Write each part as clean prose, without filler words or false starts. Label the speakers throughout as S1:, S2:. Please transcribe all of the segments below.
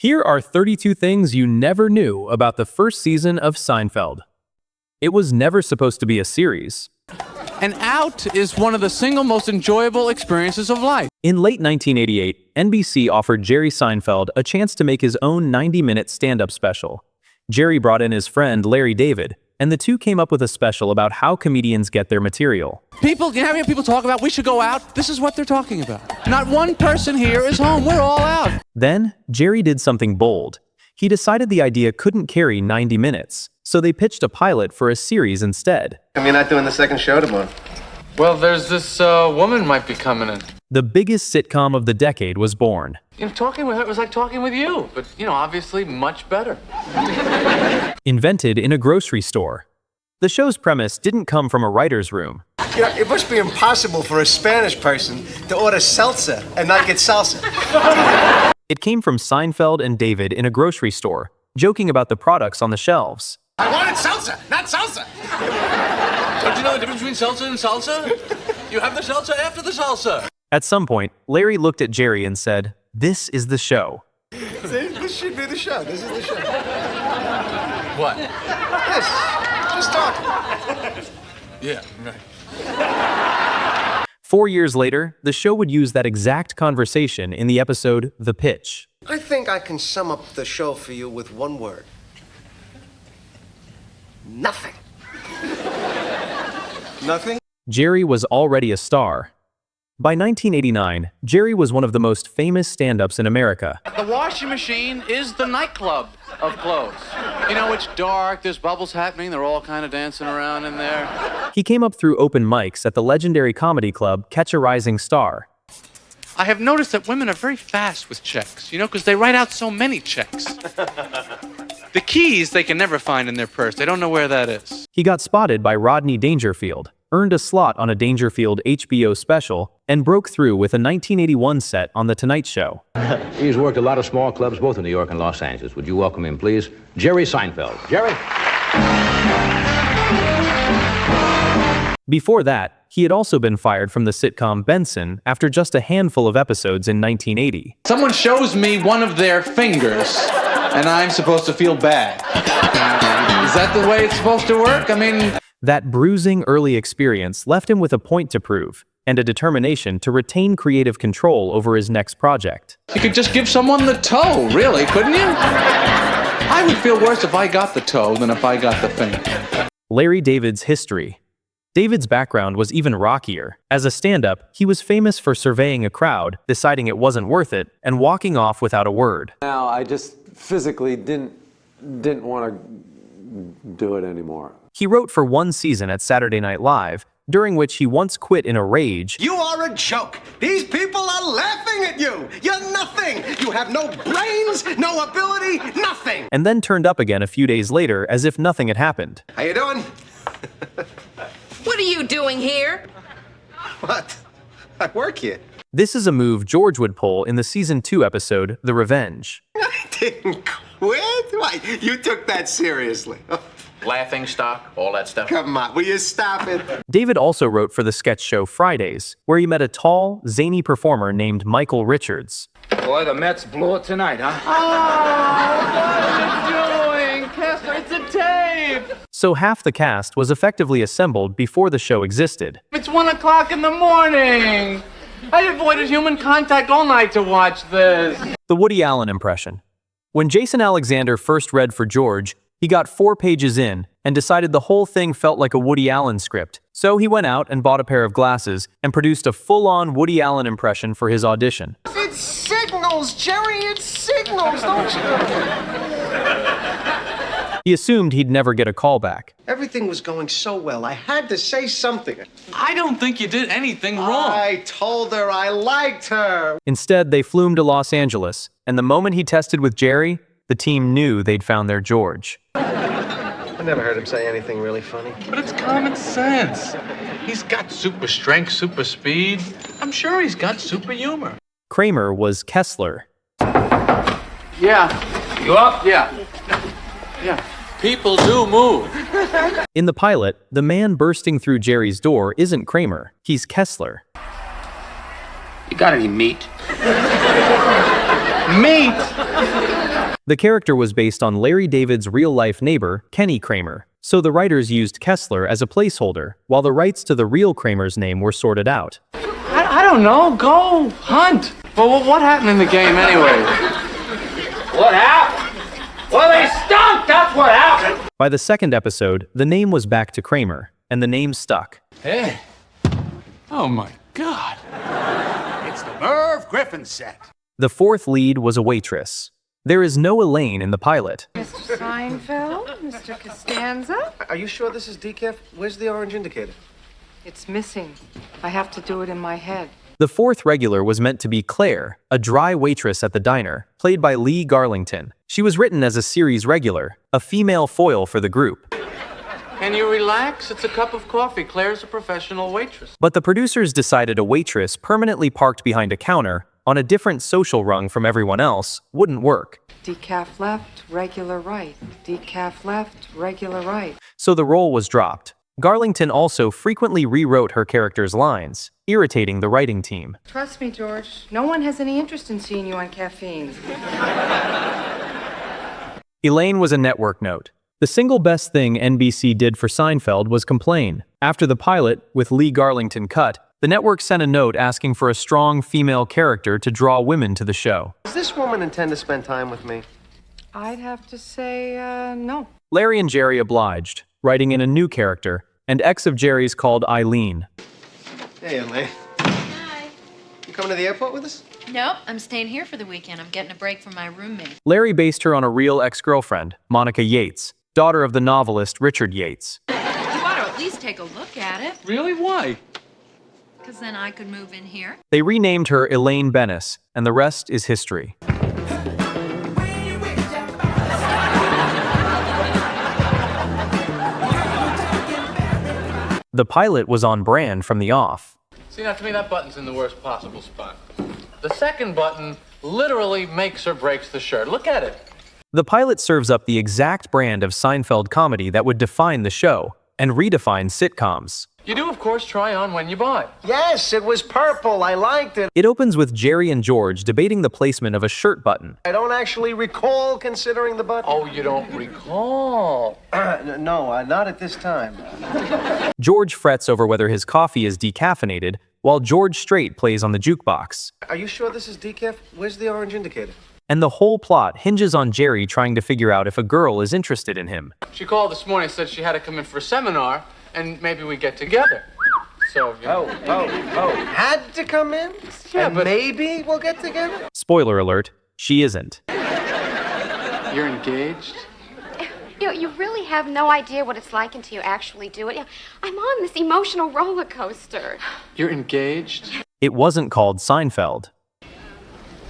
S1: Here are 32 things you never knew about the first season of Seinfeld. It was never supposed to be a series.
S2: An out is one of the single most enjoyable experiences of life.
S1: In late 1988, NBC offered Jerry Seinfeld a chance to make his own 90-minute stand-up special. Jerry brought in his friend Larry David, and the two came up with a special about how comedians get their material.
S2: People, you know how many people talk about we should go out? This is what they're talking about. Not one person here is home. We're all out.
S1: Then, Jerry did something bold. He decided the idea couldn't carry 90 minutes, so they pitched a pilot for a series instead.
S3: You're not doing the second show tomorrow?
S4: Well, there's this woman might be coming in.
S1: The biggest sitcom of the decade was born.
S4: You know, talking with her was like talking with you, but, you know, obviously much better.
S1: Invented in a grocery store. The show's premise didn't come from a writer's room.
S3: You know, it must be impossible for a Spanish person to order salsa and not get salsa.
S1: It came from Seinfeld and David in a grocery store, joking about the products on the shelves.
S3: I wanted salsa, not salsa.
S4: Don't you know the difference between salsa and salsa? You have the salsa after the salsa.
S1: At some point, Larry looked at Jerry and said, "This is the show."
S3: See, this should be the show. This is the show.
S4: What?
S3: This. Just talking.
S4: Yeah, right.
S1: 4 years later, the show would use that exact conversation in the episode The Pitch.
S3: I think I can sum up the show for you with one word. Nothing. Nothing?
S1: Jerry was already a star. By 1989, Jerry was one of the most famous stand-ups in America.
S2: The washing machine is the nightclub of clothes. You know, it's dark, there's bubbles happening, they're all kind of dancing around in there.
S1: He came up through open mics at the legendary comedy club Catch a Rising Star.
S2: I have noticed that women are very fast with checks, you know, because they write out so many checks. The keys they can never find in their purse. They don't know where that is.
S1: He got spotted by Rodney Dangerfield, earned a slot on a Dangerfield HBO special, and broke through with a 1981 set on The Tonight Show.
S5: He's worked a lot of small clubs, both in New York and Los Angeles. Would you welcome him, please? Jerry Seinfeld. Jerry?
S1: Before that, he had also been fired from the sitcom Benson after just a handful of episodes in 1980.
S2: Someone shows me one of their fingers, and I'm supposed to feel bad. Is that the way it's supposed to work? I mean...
S1: That bruising early experience left him with a point to prove, and a determination to retain creative control over his next project.
S2: You could just give someone the toe, really, couldn't you? I would feel worse if I got the toe than if I got the finger.
S1: Larry David's history. David's background was even rockier. As a stand-up, he was famous for surveying a crowd, deciding it wasn't worth it, and walking off without a word.
S6: Now, I just physically didn't want to do it anymore.
S1: He wrote for one season at Saturday Night Live, during which he once quit in a rage.
S3: You are a joke. These people are laughing at you. You're nothing. You have no brains, no ability, nothing.
S1: And then turned up again a few days later as if nothing had happened.
S3: How you doing?
S7: What are you doing here?
S3: What? I work here.
S1: This is a move George would pull in the season 2 episode, The Revenge.
S3: I didn't quit. Why? You took that seriously.
S4: Laughing stock, all that stuff.
S3: Come on, will you stop it?
S1: David also wrote for the sketch show Fridays, where he met a tall, zany performer named Michael Richards.
S5: Boy, the Mets blew it tonight, huh?
S2: Oh, what are you doing? Kessler, it's a tape!
S1: So half the cast was effectively assembled before the show existed.
S2: It's 1 o'clock in the morning! I avoided human contact all night to watch this.
S1: The Woody Allen impression. When Jason Alexander first read for George, he got 4 pages in and decided the whole thing felt like a Woody Allen script. So he went out and bought a pair of glasses and produced a full-on Woody Allen impression for his audition.
S3: It's signals, Jerry, it's signals, don't you?
S1: He assumed he'd never get a call back.
S3: Everything was going so well. I had to say something.
S2: I don't think you did anything wrong.
S3: I told her I liked her.
S1: Instead, they flew him to Los Angeles, and the moment he tested with Jerry, the team knew they'd found their George.
S3: I never heard him say anything really funny.
S4: But it's common sense. He's got super strength, super speed. I'm sure he's got super humor.
S1: Kramer was Kessler.
S2: Yeah.
S4: You up?
S2: Yeah. Yeah. People do move.
S1: In the pilot, the man bursting through Jerry's door isn't Kramer, he's Kessler.
S4: You got any meat?
S2: Meat?
S1: The character was based on Larry David's real-life neighbor, Kenny Kramer, so the writers used Kessler as a placeholder, while the rights to the real Kramer's name were sorted out.
S4: I don't know. Go hunt.
S2: Well, what happened in the game anyway?
S4: What happened? Well, they stunk. That's what happened.
S1: By the second episode, the name was back to Kramer, and the name stuck.
S4: Hey.
S2: Oh my God.
S3: It's the Merv Griffin set.
S1: The fourth lead was a waitress. There is no Elaine in the pilot.
S7: Mr. Seinfeld, Mr. Costanza.
S3: Are you sure this is decaf? Where's the orange indicator?
S7: It's missing. I have to do it in my head.
S1: The fourth regular was meant to be Claire, a dry waitress at the diner, played by Lee Garlington. She was written as a series regular, a female foil for the group.
S2: Can you relax? It's a cup of coffee. Claire's a professional waitress.
S1: But the producers decided a waitress permanently parked behind a counter on a different social rung from everyone else wouldn't work.
S7: Decaf left, regular right. Decaf left, regular right.
S1: So the role was dropped. Garlington also frequently rewrote her character's lines, irritating the writing team.
S7: Trust me, George, no one has any interest in seeing you on caffeine.
S1: Elaine was a network note. The single best thing NBC did for Seinfeld was complain. After the pilot, with Lee Garlington cut, the network sent a note asking for a strong female character to draw women to the show.
S3: Does this woman intend to spend time with me?
S7: I'd have to say, no.
S1: Larry and Jerry obliged, writing in a new character, and ex of Jerry's called Eileen.
S3: Hey, Elaine.
S8: Hi.
S3: You coming to the airport with us?
S8: Nope, I'm staying here for the weekend. I'm getting a break from my roommate.
S1: Larry based her on a real ex-girlfriend, Monica Yates, daughter of the novelist Richard Yates.
S8: You ought to at least take a look at it,
S2: Really? Why?
S8: because then I could move in here.
S1: They renamed her Elaine Bennis, and the rest is history. The pilot was on brand from the off.
S4: See, now to me, that button's in the worst possible spot. The second button literally makes or breaks the shirt. Look at it.
S1: The pilot serves up the exact brand of Seinfeld comedy that would define the show and redefine sitcoms.
S4: You do, of course, try on when you buy.
S3: Yes, it was purple. I liked it.
S1: It opens with Jerry and George debating the placement of a shirt button.
S3: I don't actually recall considering the button.
S4: Oh, you don't recall.
S3: No, not at this time.
S1: George frets over whether his coffee is decaffeinated, while George Strait plays on the jukebox.
S3: Are you sure this is decaf? Where's the orange indicator?
S1: And the whole plot hinges on Jerry trying to figure out if a girl is interested in him.
S4: She called this morning, said she had to come in for a seminar, and maybe we get together. So, you know.
S3: Had to come in?
S4: Yeah,
S3: and
S4: but
S3: maybe we'll get together?
S1: Spoiler alert, she isn't.
S2: You're engaged?
S9: You really have no idea what it's like until you actually do it. I'm on this emotional roller coaster.
S2: You're engaged?
S1: It wasn't called Seinfeld.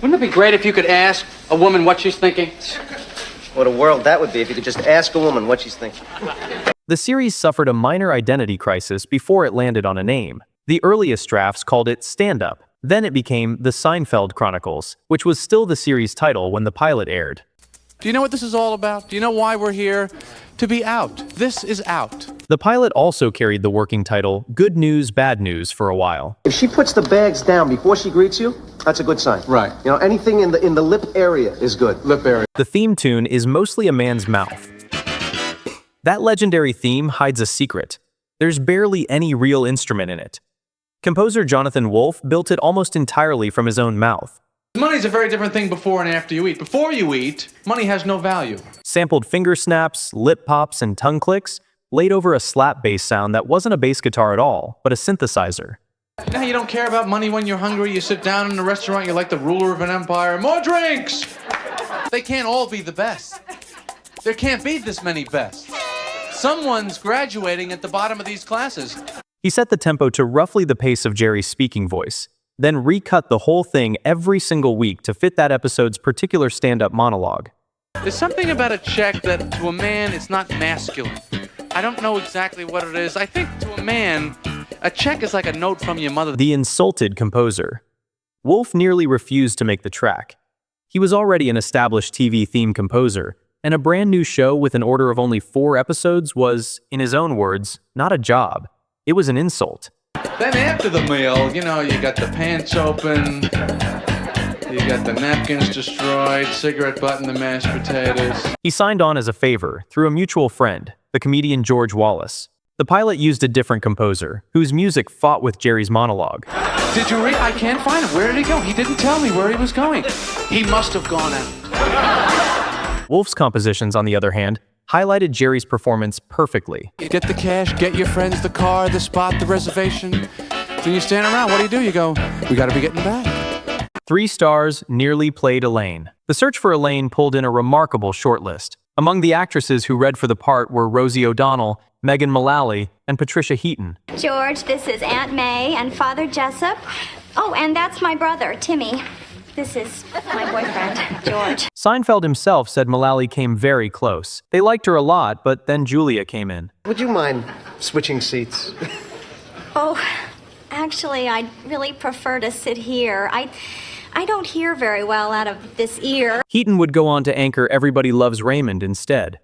S2: Wouldn't it be great if you could ask a woman what she's thinking?
S3: What a world that would be if you could just ask a woman what she's thinking.
S1: The series suffered a minor identity crisis before it landed on a name. The earliest drafts called it Stand Up. Then it became The Seinfeld Chronicles, which was still the series title when the pilot aired.
S2: Do you know what this is all about? Do you know why we're here? To be out. This is out.
S1: The pilot also carried the working title Good News, Bad News for a while.
S3: If she puts the bags down before she greets you, that's a good sign.
S2: Right.
S3: You know, anything in the lip area is good.
S2: Lip area.
S1: The theme tune is mostly a man's mouth. That legendary theme hides a secret. There's barely any real instrument in it. Composer Jonathan Wolfe built it almost entirely from his own mouth.
S2: Money's a very different thing before and after you eat. Before you eat, money has no value.
S1: Sampled finger snaps, lip pops, and tongue clicks, laid over a slap bass sound that wasn't a bass guitar at all, but a synthesizer.
S2: Now you don't care about money when you're hungry. You sit down in a restaurant, you're like the ruler of an empire. More drinks! They can't all be the best. There can't be this many best. Someone's graduating at the bottom of these classes.
S1: He set the tempo to roughly the pace of Jerry's speaking voice, then recut the whole thing every single week to fit that episode's particular stand-up monologue.
S2: There's something about a check that to a man it's not masculine. I don't know exactly what it is. I think to a man, a check is like a note from your mother.
S1: The insulted composer. Wolfe nearly refused to make the track. He was already an established TV theme composer, and a brand new show with an order of only 4 episodes was, in his own words, not a job. It was an insult.
S2: Then after the meal, you know, you got the pants open, You got the napkins destroyed, cigarette butt in the mashed potatoes.
S1: He signed on as a favor through a mutual friend, the comedian George Wallace. The pilot used a different composer, whose music fought with Jerry's monologue.
S2: Did you read? I can't find him. Where did he go? He didn't tell me where he was going. He must have gone out.
S1: Wolf's compositions, on the other hand, highlighted Jerry's performance perfectly.
S2: Get the cash, get your friends the car, the spot, the reservation. Then you stand around. What do? You go, we got to be getting back.
S1: 3 stars nearly played Elaine. The search for Elaine pulled in a remarkable shortlist. Among the actresses who read for the part were Rosie O'Donnell, Megan Mullally, and Patricia Heaton.
S9: George, this is Aunt May and Father Jessup. Oh, and that's my brother, Timmy. This is my boyfriend, George.
S1: Seinfeld himself said Mullally came very close. They liked her a lot, but then Julia came in.
S3: Would you mind switching seats?
S9: Oh, actually, I'd really prefer to sit here. I don't hear very well out of this ear.
S1: Heaton would go on to anchor Everybody Loves Raymond instead.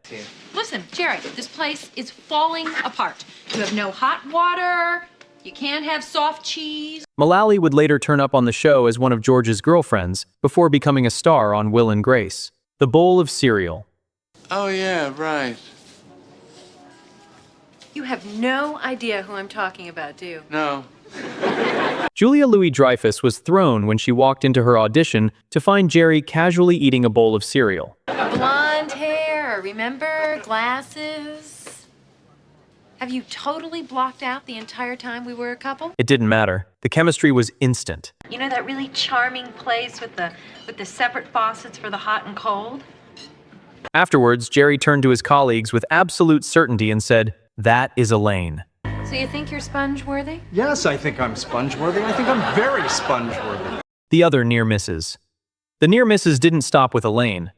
S8: Listen, Jerry, this place is falling apart. You have no hot water. You can't have soft cheese.
S1: Mullally would later turn up on the show as one of George's girlfriends before becoming a star on Will and Grace. The Bowl of Cereal.
S2: Oh, yeah, right.
S8: You have no idea who I'm talking about, do you?
S2: No.
S1: Julia Louis-Dreyfus was thrown when she walked into her audition to find Jerry casually eating a bowl of cereal.
S8: Blonde hair, remember? Glasses. Have you totally blocked out the entire time we were a couple?
S1: It didn't matter. The chemistry was instant.
S8: You know that really charming place with the separate faucets for the hot and cold?
S1: Afterwards, Jerry turned to his colleagues with absolute certainty and said, "That is Elaine."
S8: So you think you're sponge-worthy?
S3: Yes, I think I'm sponge-worthy. I think I'm very sponge-worthy.
S1: The other near misses. The near misses didn't stop with Elaine.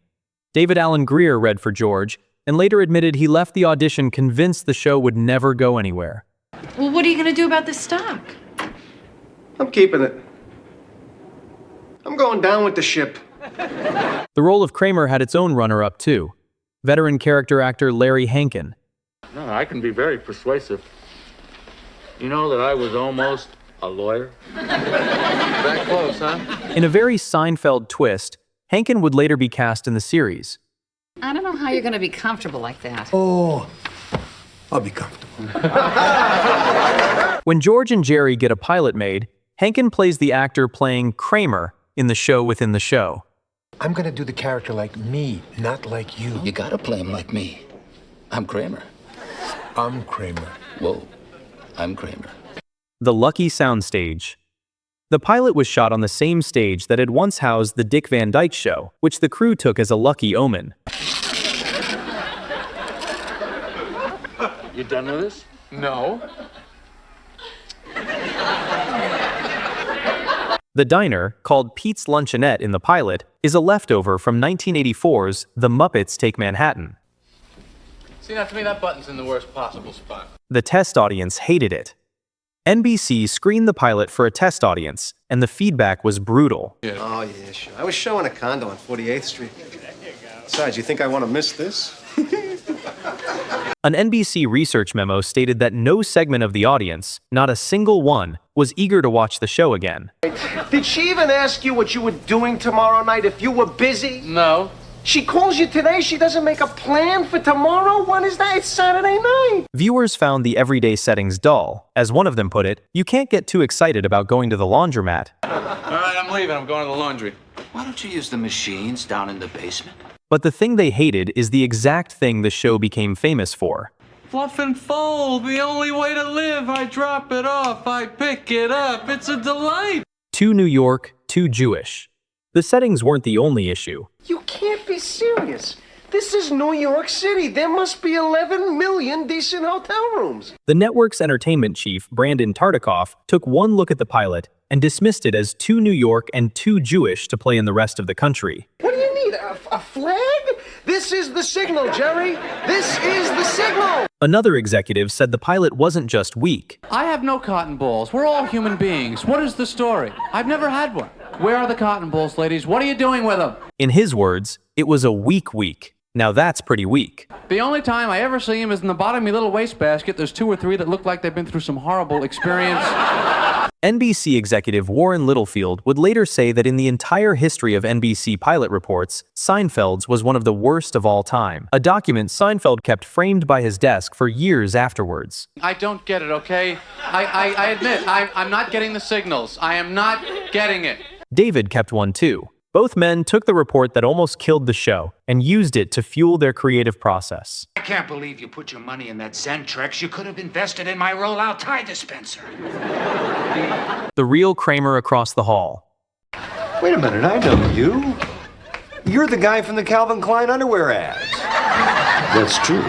S1: David Alan Grier read for George, and later admitted he left the audition convinced the show would never go anywhere.
S8: Well, what are you going to do about this stock?
S3: I'm keeping it. I'm going down with the ship.
S1: The role of Kramer had its own runner-up too. Veteran character actor Larry Hankin.
S4: No, I can be very persuasive. You know that I was almost a lawyer?
S2: That close, huh?
S1: In a very Seinfeld twist, Hankin would later be cast in the series.
S7: I don't know how you're going to be comfortable like that.
S3: Oh, I'll be comfortable.
S1: When George and Jerry get a pilot made, Hankin plays the actor playing Kramer in the show within the show.
S3: I'm gonna do the character like me, not like you.
S10: You gotta play him like me. I'm Kramer.
S3: I'm Kramer.
S10: Whoa, I'm Kramer.
S1: The Lucky Soundstage. The pilot was shot on the same stage that had once housed the Dick Van Dyke Show, which the crew took as a lucky omen.
S4: You done with this?
S2: No.
S1: The diner, called Pete's Luncheonette in the pilot, is a leftover from 1984's The Muppets Take Manhattan.
S2: See, now to me, that button's in the worst possible spot.
S1: The test audience hated it. NBC screened the pilot for a test audience, and the feedback was brutal.
S3: Oh, yeah, sure. I was showing a condo on 48th Street. Besides, you think I want to miss this?
S1: An NBC research memo stated that no segment of the audience, not a single one, was eager to watch the show again.
S3: Did she even ask you what you were doing tomorrow night if you were busy?
S2: No.
S3: She calls you today, she doesn't make a plan for tomorrow? When is that? It's Saturday night.
S1: Viewers found the everyday settings dull. As one of them put it, you can't get too excited about going to the laundromat.
S2: All right, I'm leaving. I'm going to the laundry.
S10: Why don't you use the machines down in the basement?
S1: But the thing they hated is the exact thing the show became famous for.
S2: Fluff and fold, the only way to live. I drop it off, I pick it up. It's a delight.
S1: Too New York, too Jewish. The settings weren't the only issue.
S3: You can't be serious. This is New York City. There must be 11 million decent hotel rooms.
S1: The network's entertainment chief, Brandon Tartikoff, took one look at the pilot and dismissed it as too New York and too Jewish to play in the rest of the country.
S3: What do you need, a flag? This is the signal, Jerry. This is the signal.
S1: Another executive said the pilot wasn't just weak.
S2: I have no cotton balls. We're all human beings. What is the story? I've never had one. Where are the cotton balls, ladies? What are you doing with them?
S1: In his words, it was a weak week. Now that's pretty weak.
S2: The only time I ever see him is in the bottom of my little wastebasket. There's 2 or 3 that look like they've been through some horrible experience.
S1: NBC executive Warren Littlefield would later say that in the entire history of NBC pilot reports, Seinfeld's was one of the worst of all time, a document Seinfeld kept framed by his desk for years afterwards.
S2: I don't get it, okay? I admit, I'm not getting the signals. I am not getting it.
S1: David kept one too. Both men took the report that almost killed the show and used it to fuel their creative process.
S11: I can't believe you put your money in that Zentrex. You could have invested in my roll-out tie dispenser.
S1: The real Kramer across the hall.
S3: Wait a minute, I know you. You're the guy from the Calvin Klein underwear ads.
S5: That's true.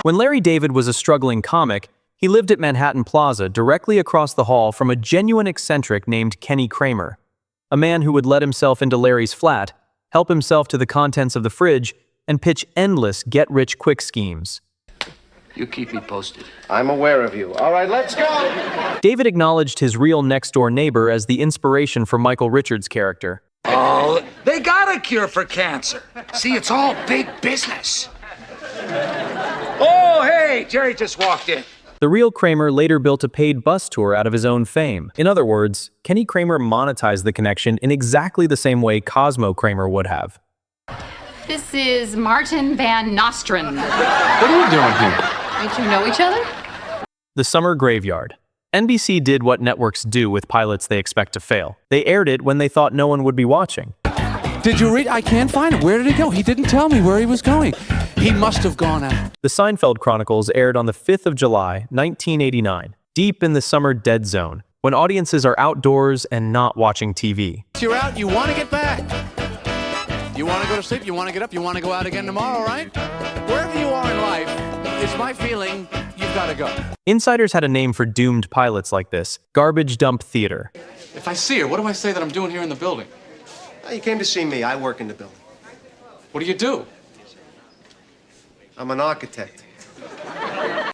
S1: When Larry David was a struggling comic, he lived at Manhattan Plaza directly across the hall from a genuine eccentric named Kenny Kramer. A man who would let himself into Larry's flat, help himself to the contents of the fridge, and pitch endless get-rich-quick schemes.
S10: You keep me posted.
S3: I'm aware of you. All right, let's go.
S1: David acknowledged his real next-door neighbor as the inspiration for Michael Richards' character.
S11: Oh, they got a cure for cancer. See, it's all big business. Oh, hey, Jerry just walked in.
S1: The real Kramer later built a paid bus tour out of his own fame. In other words, Kenny Kramer monetized the connection in exactly the same way Cosmo Kramer would have.
S12: This is Martin Van Nostrand.
S2: What are you doing here?
S12: Don't you know each other?
S1: The Summer Graveyard. NBC did what networks do with pilots they expect to fail. They aired it when they thought no one would be watching.
S2: Did you read? I can't find him. Where did he go? He didn't tell me where he was going. He must have gone out.
S1: The Seinfeld Chronicles aired on the 5th of July, 1989, deep in the summer dead zone, when audiences are outdoors and not watching TV.
S2: You're out, you want to get back. You want to go to sleep, you want to get up, you want to go out again tomorrow, right? Wherever you are in life, it's my feeling you've got to go.
S1: Insiders had a name for doomed pilots like this: garbage dump theater.
S2: If I see her, what do I say that I'm doing here in the building?
S3: You came to see me. I work in the building.
S2: What do you do?
S3: I'm an architect.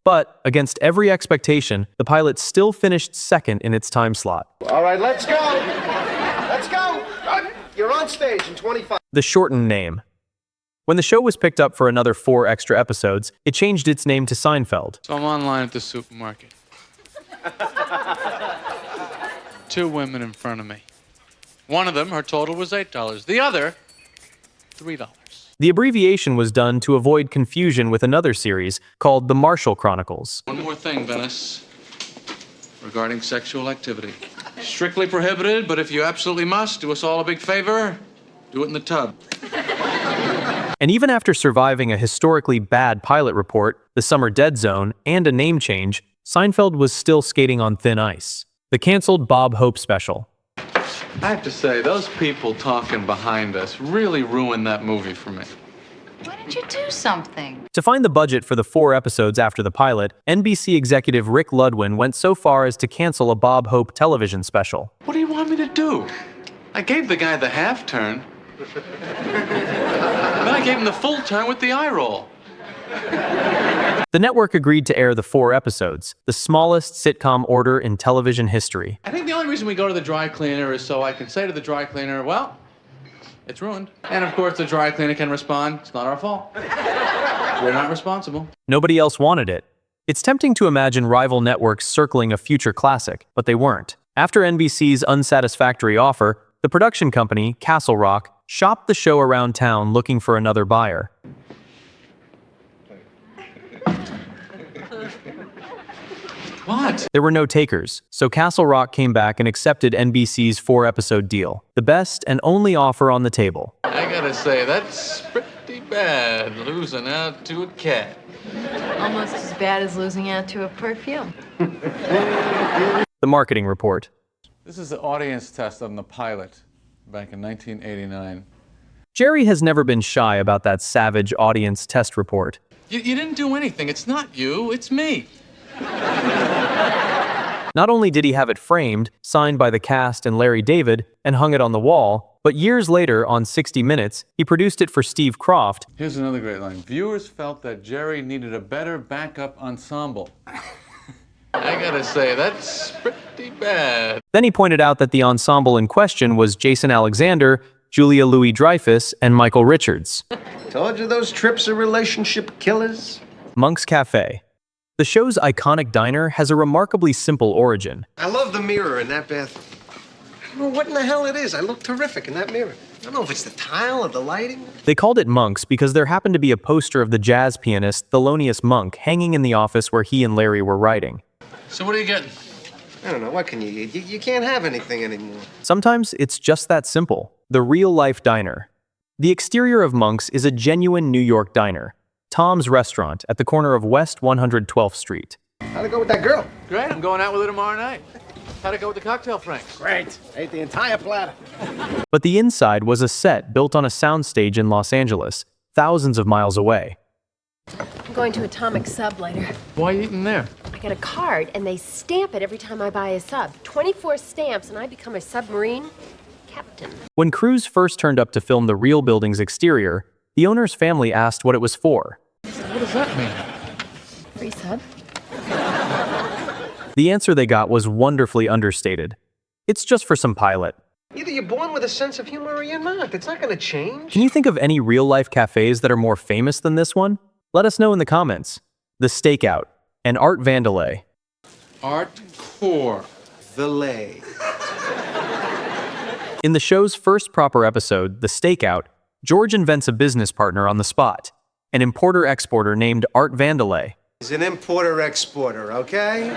S1: But, against every expectation, the pilot still finished second in its time slot.
S3: All right, let's go. Let's go. You're on stage in 25.
S1: The shortened name. When the show was picked up for another 4 extra episodes, it changed its name to Seinfeld.
S2: So I'm online at the supermarket. 2 women in front of me. One of them, her total was $8. The other, $3.
S1: The abbreviation was done to avoid confusion with another series called The Marshall Chronicles.
S2: One more thing, Venice, regarding sexual activity. Strictly prohibited, but if you absolutely must, do us all a big favor, do it in the tub.
S1: And even after surviving a historically bad pilot report, the Summer Dead Zone, and a name change, Seinfeld was still skating on thin ice. The canceled Bob Hope special.
S2: I have to say, those people talking behind us really ruined that movie for me.
S12: Why didn't you do something?
S1: To find the budget for the 4 episodes after the pilot, NBC executive Rick Ludwin went so far as to cancel a Bob Hope television special.
S2: What do you want me to do? I gave the guy the half turn. Then I gave him the full turn with the eye roll.
S1: The network agreed to air the 4 episodes, the smallest sitcom order in television history.
S2: I think the only reason we go to the dry cleaner is so I can say to the dry cleaner, well, it's ruined. And of course the dry cleaner can respond, it's not our fault. We're not responsible.
S1: Nobody else wanted it. It's tempting to imagine rival networks circling a future classic, but they weren't. After NBC's unsatisfactory offer, the production company, Castle Rock, shopped the show around town looking for another buyer.
S2: What?
S1: There were no takers, so Castle Rock came back and accepted NBC's 4-episode deal, the best and only offer on the table.
S2: I gotta say, that's pretty bad, losing out to a cat.
S8: Almost as bad as losing out to a perfume.
S1: The marketing report.
S2: This is the audience test on the pilot back in 1989.
S1: Jerry has never been shy about that savage audience test report.
S2: You didn't do anything. It's not you, it's me.
S1: Not only did he have it framed, signed by the cast and Larry David, and hung it on the wall, but years later, on 60 Minutes, he produced it for Steve Kroft.
S2: Here's another great line. Viewers felt that Jerry needed a better backup ensemble. I gotta say, that's pretty bad.
S1: Then he pointed out that the ensemble in question was Jason Alexander, Julia Louis-Dreyfus, and Michael Richards.
S3: Told you those trips are relationship killers.
S1: Monk's Cafe. The show's iconic diner has a remarkably simple origin.
S3: I love the mirror in that bathroom. I don't know what in the hell it is. I look terrific in that mirror. I don't know if it's the tile or the lighting.
S1: They called it Monks because there happened to be a poster of the jazz pianist Thelonious Monk hanging in the office where he and Larry were writing.
S4: So what are you getting?
S3: I don't know. What can you eat? You can't have anything anymore.
S1: Sometimes it's just that simple. The real-life diner. The exterior of Monks is a genuine New York diner. Tom's Restaurant at the corner of West 112th Street.
S3: How'd it go with that girl?
S2: Great, I'm going out with her tomorrow night. How'd it go with the cocktail, Frank?
S3: Great. Ate the entire platter.
S1: But the inside was a set built on a soundstage in Los Angeles, thousands of miles away.
S13: I'm going to Atomic Sub later.
S2: Why are you eating there?
S13: I get a card, and they stamp it every time I buy a sub. 24 stamps, and I become a submarine captain.
S1: When crews first turned up to film the real building's exterior, the owner's family asked what it was for.
S2: What does that mean?
S13: Free sub?
S1: The answer they got was wonderfully understated. It's just for some pilot.
S3: Either you're born with a sense of humor or you're not. It's not going to change.
S1: Can you think of any real-life cafes that are more famous than this one? Let us know in the comments. The Stakeout and Art Vandelay.
S2: Art-core.
S3: Valet.
S1: In the show's first proper episode, The Stakeout, George invents a business partner on the spot, an importer-exporter named Art Vandelay.
S3: He's an importer-exporter, okay?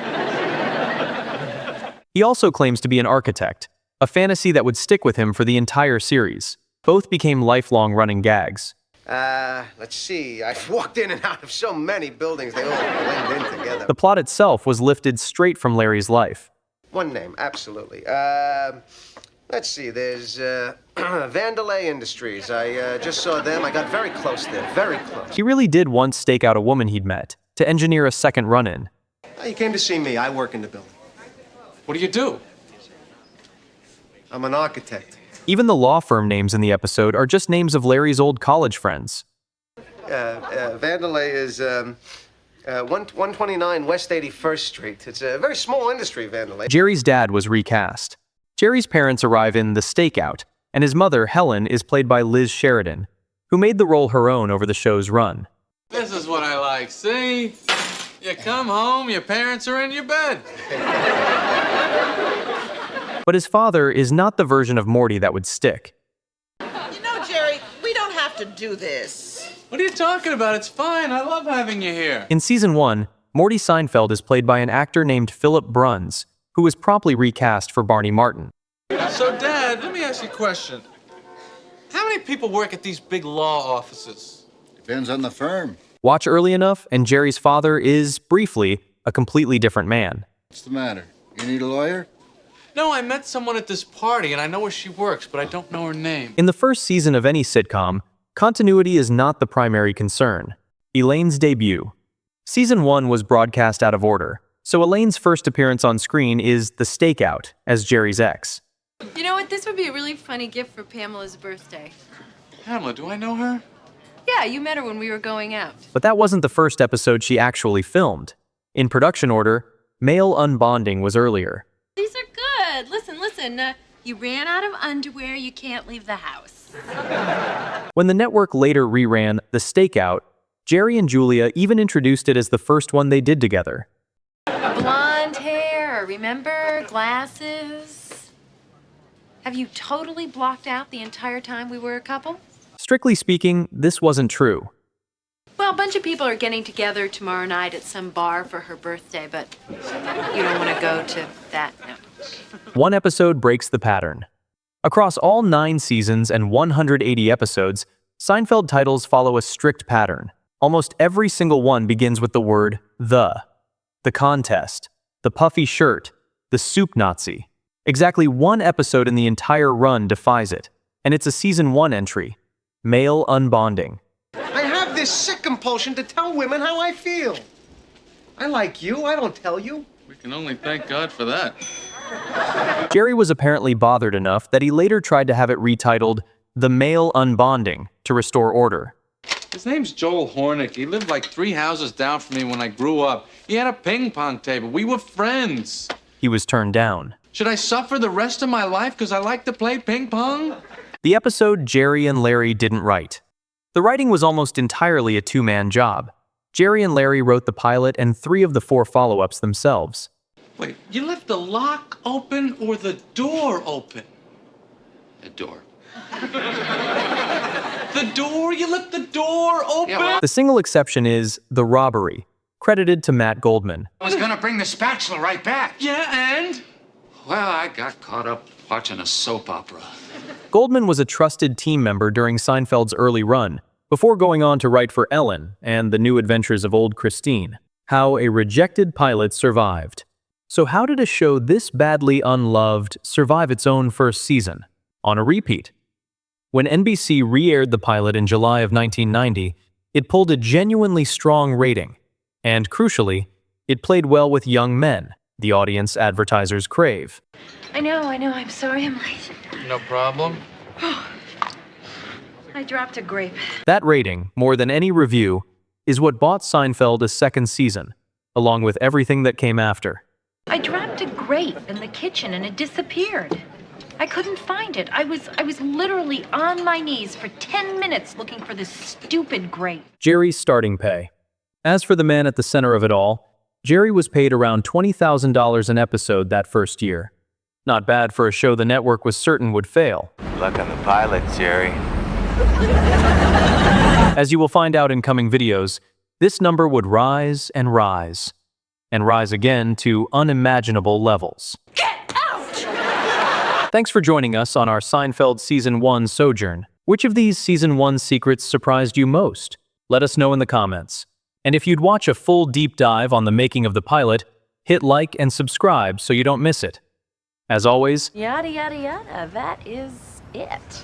S1: He also claims to be an architect, a fantasy that would stick with him for the entire series. Both became lifelong running gags.
S3: Let's see. I've walked in and out of so many buildings, they all blend in together.
S1: The plot itself was lifted straight from Larry's life.
S3: One name, absolutely. Let's see. There's Vandelay Industries. I just saw them. I got very close there, very close.
S1: He really did once stake out a woman he'd met to engineer a second run-in.
S3: You came to see me. I work in the building.
S2: What do you do?
S3: I'm an architect.
S1: Even the law firm names in the episode are just names of Larry's old college friends.
S3: Vandelay is 129 West 81st Street. It's a very small industry, Vandelay.
S1: Jerry's dad was recast. Jerry's parents arrive in The Stakeout, and his mother, Helen, is played by Liz Sheridan, who made the role her own over the show's run.
S2: This is what I like, see? You come home, your parents are in your bed.
S1: But his father is not the version of Morty that would stick.
S14: You know, Jerry, we don't have to do this.
S2: What are you talking about? It's fine. I love having you here.
S1: In season 1, Morty Seinfeld is played by an actor named Philip Bruns, who was promptly recast for Barney Martin.
S2: So, Dad, let me ask you a question. How many people work at these big law offices?
S15: Depends on the firm.
S1: Watch early enough, and Jerry's father is, briefly, a completely different man.
S15: What's the matter? You need a lawyer?
S2: No, I met someone at this party, and I know where she works, but I don't know her name.
S1: In the first season of any sitcom, continuity is not the primary concern. Elaine's debut. Season 1 was broadcast out of order, so Elaine's first appearance on screen is The Stakeout as Jerry's ex.
S16: You know what? This would be a really funny gift for Pamela's birthday.
S2: Pamela, do I know her?
S16: Yeah, you met her when we were going out.
S1: But that wasn't the first episode she actually filmed. In production order, male unbonding was earlier.
S16: These are good. Listen. You ran out of underwear. You can't leave the house.
S1: When the network later reran The Stakeout, Jerry and Julia even introduced it as the first one they did together.
S8: Blonde hair, remember? Glasses. Have you totally blocked out the entire time we were a couple?
S1: Strictly speaking, this wasn't true.
S8: Well, a bunch of people are getting together tomorrow night at some bar for her birthday, but you don't want to go to that, no.
S1: One episode breaks the pattern. Across all 9 seasons and 180 episodes, Seinfeld titles follow a strict pattern. Almost every single one begins with the word the contest, the puffy shirt, the soup Nazi. Exactly one episode in the entire run defies it, and it's a season 1 entry, male unbonding.
S3: I have this sick compulsion to tell women how I feel. I like you, I don't tell you.
S2: We can only thank God for that.
S1: Jerry was apparently bothered enough that he later tried to have it retitled The Male Unbonding to restore order.
S2: His name's Joel Hornick. He lived like 3 houses down from me when I grew up. He had a ping pong table. We were friends.
S1: He was turned down.
S2: Should I suffer the rest of my life because I like to play ping pong?
S1: The episode Jerry and Larry didn't write. The writing was almost entirely a 2-man job. Jerry and Larry wrote the pilot and 3 of the 4 follow-ups themselves.
S2: Wait, you left the lock open or the door open?
S10: The door.
S2: The door? You left the door open?
S10: Yeah,
S1: The single exception is The Robbery, credited to Matt Goldman.
S11: I was gonna bring the spatula right back.
S2: Yeah, and?
S10: well, I got caught up watching a soap opera.
S1: Goldman was a trusted team member during Seinfeld's early run, before going on to write for Ellen and The New Adventures of Old Christine. How a rejected pilot survived. So how did a show this badly unloved survive its own first season? On a repeat. When NBC re-aired the pilot in July of 1990, it pulled a genuinely strong rating. And crucially, it played well with young men, the audience advertisers crave.
S8: I know, I'm sorry I'm late.
S2: No problem.
S8: I dropped a grape.
S1: That rating, more than any review, is what bought Seinfeld a second season, along with everything that came after.
S8: I dropped a grape in the kitchen and it disappeared. I couldn't find it. I was literally on my knees for 10 minutes looking for this stupid grape.
S1: Jerry's starting pay. As for the man at the center of it all, Jerry was paid around $20,000 an episode that first year. Not bad for a show the network was certain would fail.
S17: Luck on the pilot, Jerry.
S1: As you will find out in coming videos, this number would rise and rise again to unimaginable levels.
S8: Get out!
S1: Thanks for joining us on our Seinfeld Season 1 sojourn. Which of these Season 1 secrets surprised you most? Let us know in the comments. And if you'd watch a full deep dive on the making of the pilot, hit like and subscribe so you don't miss it. As always,
S8: Yada, yada, yada. That is it.